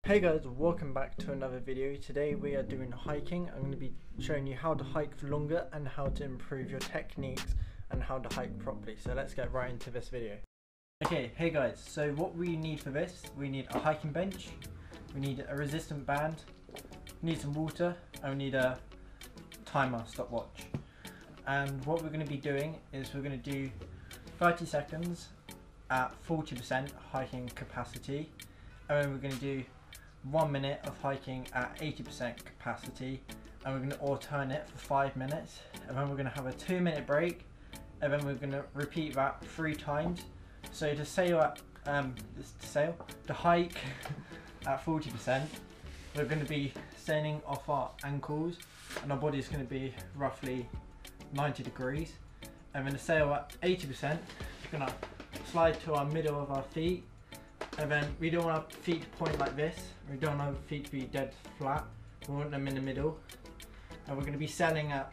Hey guys, welcome back to another video. Today we are doing hiking. I'm going to be showing you how to hike for longer and how to improve your techniques and how to hike properly. So let's get right into this video. Okay, hey guys, so what we need for this, we need a hiking bench, we need a resistant band, we need some water, and we need a timer stopwatch. And what we're going to be doing is we're going to do 30 seconds at 40% hiking capacity, and then we're going to do 1 minute of hiking at 80% capacity, and we're going to alternate for 5 minutes, and then we're going to have a 2-minute break, and then we're going to repeat that 3 times. So to sail at to hike at 40%, we're going to be standing off our ankles, and our body is going to be roughly 90 degrees. And then to sail at 80%, we're going to slide to our middle of our feet. And then we don't want our feet to point like this. We don't want our feet to be dead flat. We want them in the middle. And we're going to be sailing at,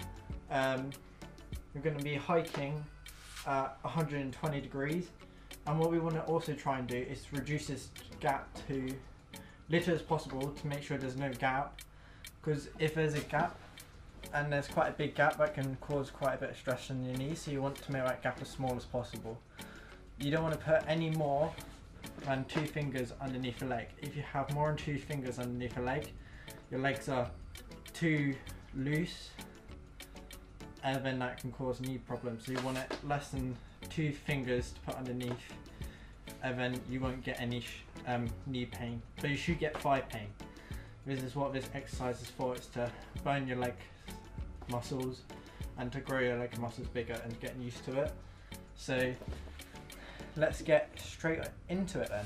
we're going to be hiking at 120 degrees. And what we want to also try and do is reduce this gap to little as possible to make sure there's no gap. Because if there's a gap, and there's quite a big gap, that can cause quite a bit of stress on your knees. So you want to make that gap as small as possible. You don't want to put any more than 2 fingers underneath your leg. If you have more than 2 fingers underneath your legs are too loose, and then that can cause knee problems. So you want it less than 2 fingers to put underneath, and then you won't get any knee pain, but you should get thigh pain. This is what this exercise is for. It's to burn your leg muscles and to grow your leg muscles bigger and getting used to it. So let's get straight into it then.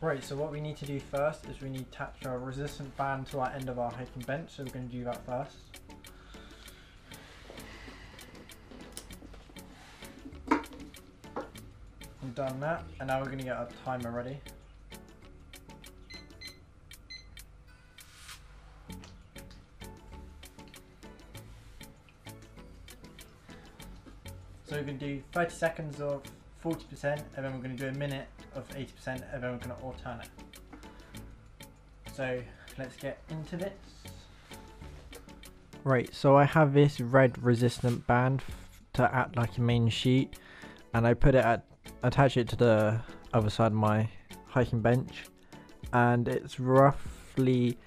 Right, so what we need to do first is we need to attach our resistant band to our end of our hiking bench, so we're going to do that first. We've done that, and now we're going to get our timer ready. So we're going to do 30 seconds of 40%, and then we're going to do a minute of 80%, and then we're going to alternate. So let's get into this. Right, so I have this red resistant band to act like a main sheet, and I attach it to the other side of my hiking bench, and it's roughly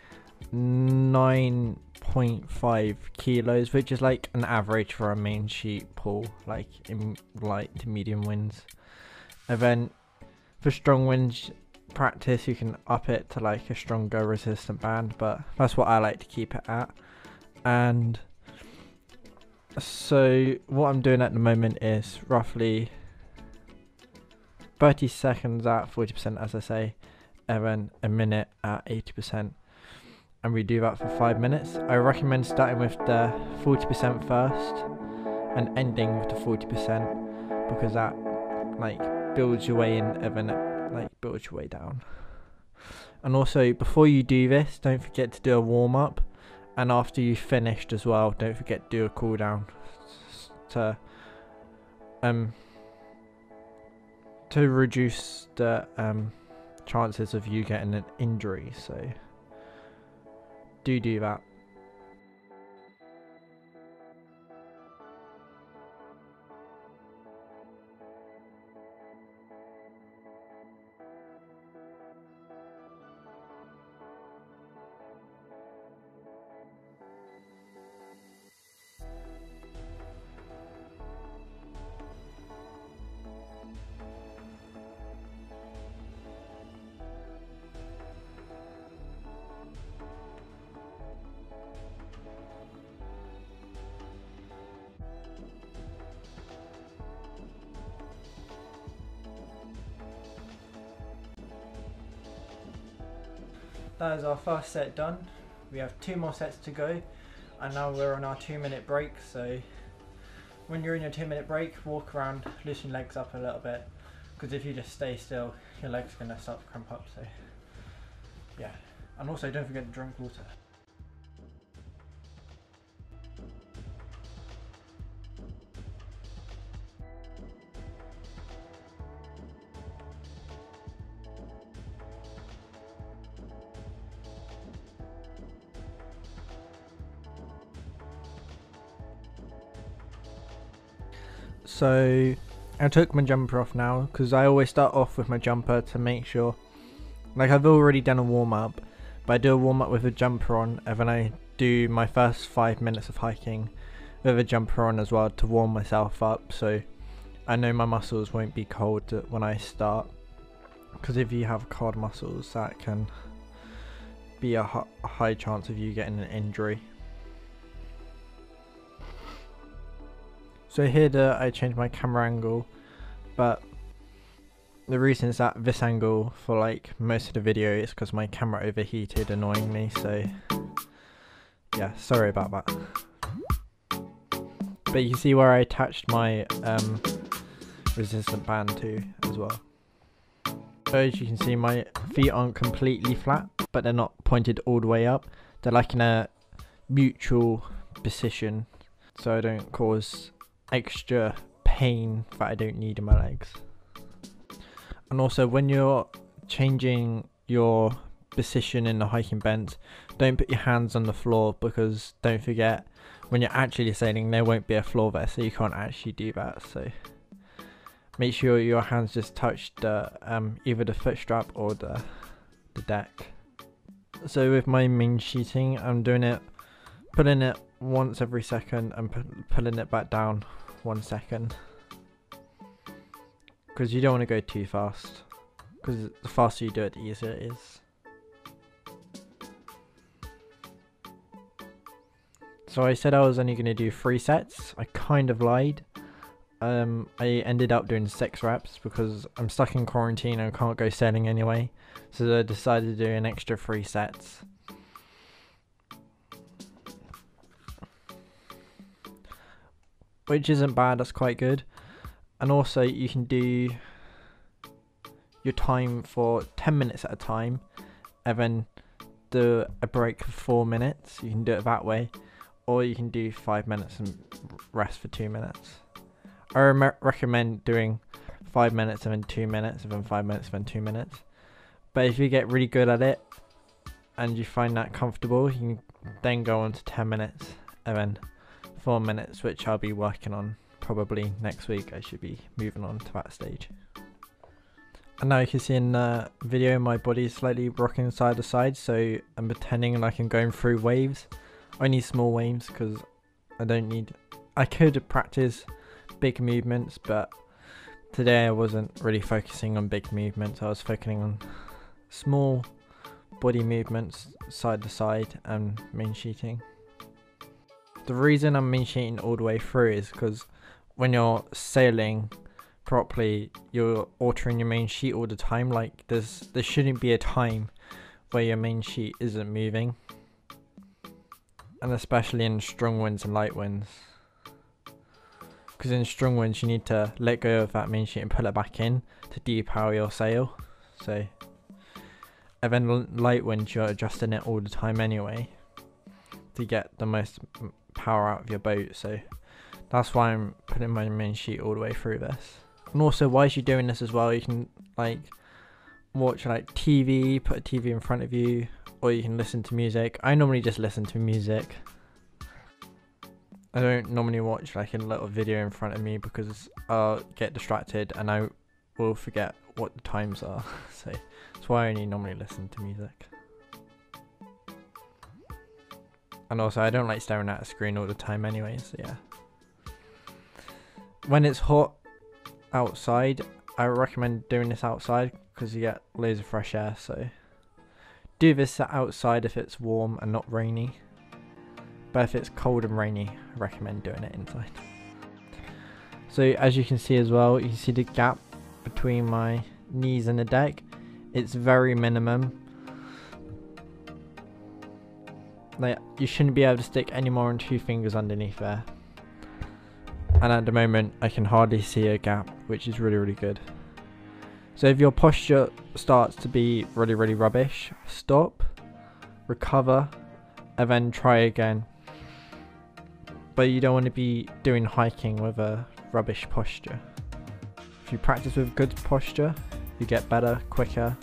9.5 kilos, which is like an average for a main sheet pull, like in light to medium winds. And then for strong winds practice, you can up it to like a stronger resistant band, but that's what I like to keep it at. And so what I'm doing at the moment is roughly 30 seconds at 40%, as I say, and then a minute at 80%. And we do that for 5 minutes. I recommend starting with the 40% first and ending with the 40%, because that like builds your way in and then it like builds your way down. And also, before you do this, don't forget to do a warm-up, and after you've finished as well, don't forget to do a cool down to reduce the chances of you getting an injury. So do that. That is our first set done. We have 2 more sets to go, and now we're on our 2-minute break. So when you're in your 2-minute break, walk around, loosen your legs up a little bit, because if you just stay still, your legs are going to start to cramp up. So yeah, and also don't forget to drink water. So I took my jumper off now because I always start off with my jumper to make sure, like I've already done a warm up, but I do a warm up with a jumper on, and then I do my first 5 minutes of hiking with a jumper on as well to warm myself up, so I know my muscles won't be cold when I start, because if you have cold muscles that can be a high chance of you getting an injury. So here I changed my camera angle, but the reason is that this angle for like most of the video is because my camera overheated annoyingly, so yeah, sorry about that. But you can see where I attached my resistant band to as well. So as you can see, my feet aren't completely flat, but they're not pointed all the way up. They're like in a mutual position, so I don't cause extra pain that I don't need in my legs. And also when you're changing your position in the hiking bent, don't put your hands on the floor, because don't forget, when you're actually sailing there won't be a floor there, so you can't actually do that. So make sure your hands just touch the either the foot strap or the deck. So with my main sheeting, I'm doing it, pulling it once every second and pulling it back down 1 second, because you don't want to go too fast, because the faster you do it, the easier it is. So I said I was only going to do 3 sets. I kind of lied. I ended up doing 6 reps because I'm stuck in quarantine and I can't go sailing anyway, so I decided to do an extra 3 sets. Which isn't bad, that's quite good. And also you can do your time for 10 minutes at a time, and then do a break for 4 minutes. You can do it that way, or you can do 5 minutes and rest for 2 minutes. I recommend doing 5 minutes and then 2 minutes, and then 5 minutes and then 2 minutes. But if you get really good at it and you find that comfortable, you can then go on to 10 minutes and then 4 minutes, which I'll be working on probably next week. I should be moving on to that stage. And now you can see in the video my body is slightly rocking side to side, so I'm pretending like I'm going through waves. Only small waves, because I could practice big movements, but today I wasn't really focusing on big movements. I was focusing on small body movements side to side and main sheeting. The reason I'm main sheeting all the way through is because when you're sailing properly, you're altering your main sheet all the time. Like there shouldn't be a time where your main sheet isn't moving, and especially in strong winds and light winds, because in strong winds you need to let go of that main sheet and pull it back in to depower your sail. So, and then light winds, you're adjusting it all the time anyway to get the most power out of your boat. So that's why I'm putting my main sheet all the way through this. And also, whilst you're doing this as well, you can like watch like TV, put a TV in front of you, or you can listen to music. I normally just listen to music. I don't normally watch like a little video in front of me, because I'll get distracted and I will forget what the times are. So that's why I only normally listen to music. And also I don't like staring at a screen all the time anyway, so yeah. When it's hot outside, I recommend doing this outside because you get loads of fresh air, so do this outside if it's warm and not rainy. But if it's cold and rainy, I recommend doing it inside. So as you can see as well, you can see the gap between my knees and the deck. It's very minimum. Like, you shouldn't be able to stick any more than 2 fingers underneath there. And at the moment I can hardly see a gap, which is really, really good. So if your posture starts to be really, really rubbish, stop, recover, and then try again. But you don't want to be doing hiking with a rubbish posture. If you practice with good posture, you get better quicker.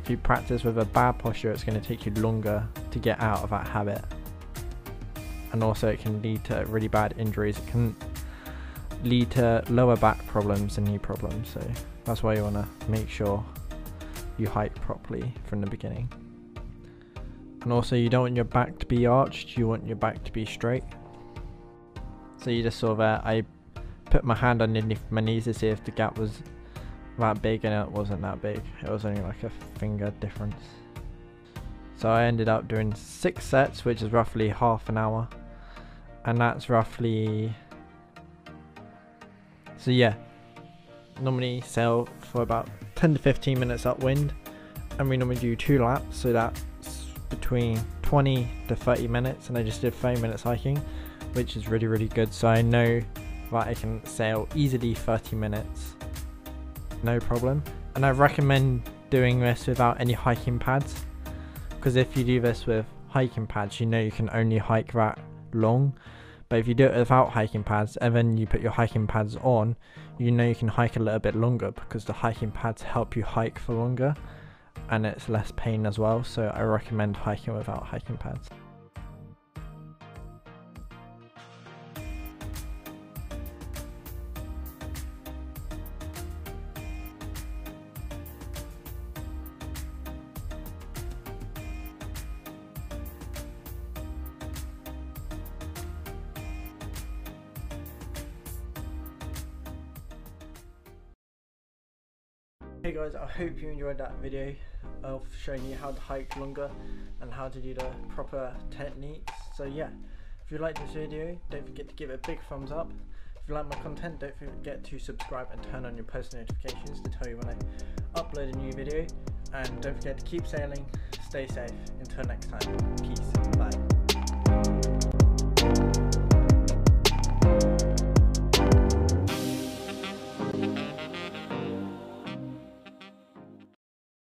If you practice with a bad posture, it's going to take you longer to get out of that habit. And also it can lead to really bad injuries. It can lead to lower back problems and knee problems, so that's why you want to make sure you hike properly from the beginning. And also, you don't want your back to be arched, you want your back to be straight. So you just saw there, I put my hand underneath my knees to see if the gap was that big, and it wasn't that big. It was only like a finger difference. So I ended up doing 6 sets, which is roughly half an hour, and that's roughly, so yeah, normally sail for about 10 to 15 minutes upwind, and we normally do 2 laps, so that's between 20 to 30 minutes, and I just did 30 minutes hiking, which is really good. So I know that I can sail easily 30 minutes, no problem. And I recommend doing this without any hiking pads, because if you do this with hiking pads, you know you can only hike that long. But if you do it without hiking pads and then you put your hiking pads on, you know you can hike a little bit longer, because the hiking pads help you hike for longer and it's less pain as well. So I recommend hiking without hiking pads. Hey guys, I hope you enjoyed that video of showing you how to hike longer and how to do the proper techniques. So yeah, if you like this video, don't forget to give it a big thumbs up. If you like my content, don't forget to subscribe and turn on your post notifications to tell you when I upload a new video. And don't forget to keep sailing, stay safe, until next time, peace.